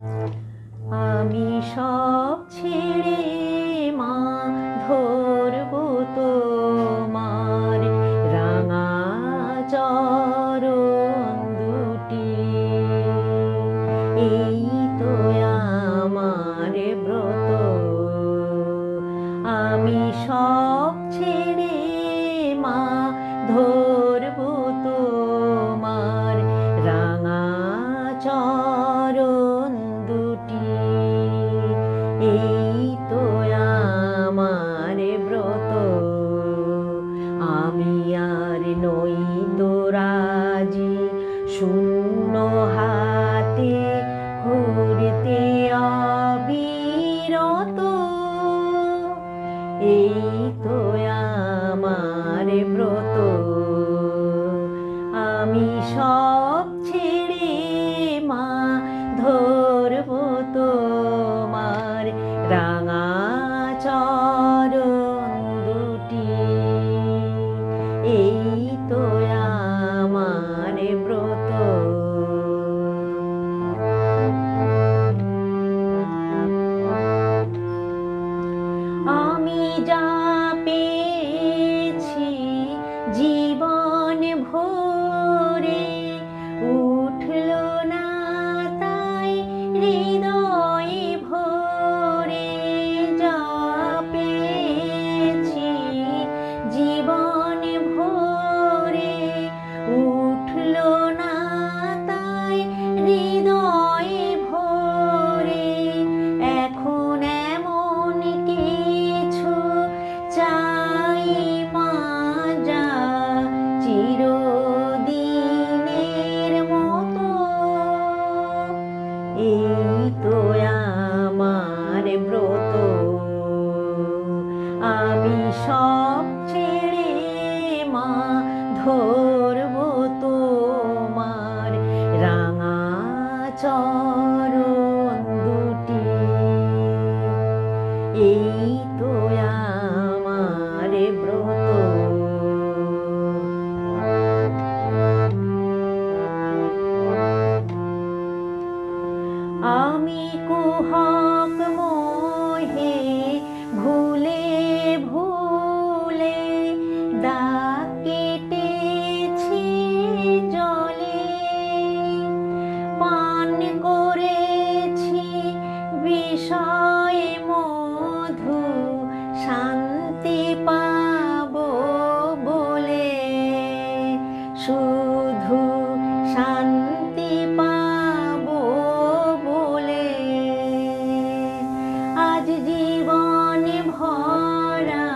আমি সব ছেড়ে মা ধরব তোমার রাঙা চরণ দুটি। এই তো আমার ব্রত, আমি সব ছেড়ে মা ধরব তোমার রাঙা চরণ দুটি। এই তো আমার ব্রত, আমি আর নই তো রাজি শূন্য হাতে ঘুরতে অবিরত। এই তো আমার ব্রত, আমি সব ছেড়ে মা ধরব তোমার রাঙা চরণ দুটি। এই তো আমার ব্রত। আমি যা পেয়েছি জীবন ভরে উঠল না তাই হৃদয়ে ভরে। যা পেয়েছি জীবন ভরে উঠল না তাই হৃদয়ে ভরে। এখন এমন কিছু চাই মা যা চিরদিনের মতো। এই তো আমার ব্রত, আমি সব ছেড়ে মা ধরব তোমার রাঙা চরণ দুটি। এই তো আমার ব্রত। আমি কুহক মোহে ভুলে ভুলে দাগ কেটেছি জলে। পান করেছি বিষয় মধু শান্তি পাব বলে। শুধু শান্তি পাব বলে আজ জীবন ভরা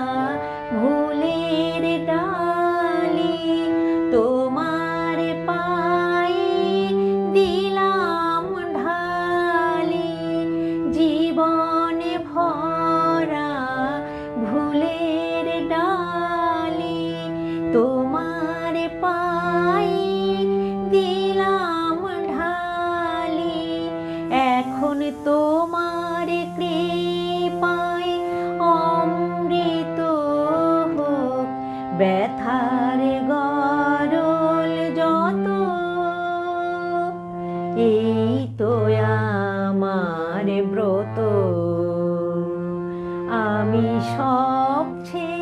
ভুলের ডালি তোমার পায়ে দিলাম ঢালি। জীবন ভরা ভুলের ডালি তোমার পায়ে দিলাম ঢালি। এখন তোমার কৃপায় অমৃত হোক ব্যথার গরল যত। এই তো আমার ব্রত, আমি সব ছেড়ে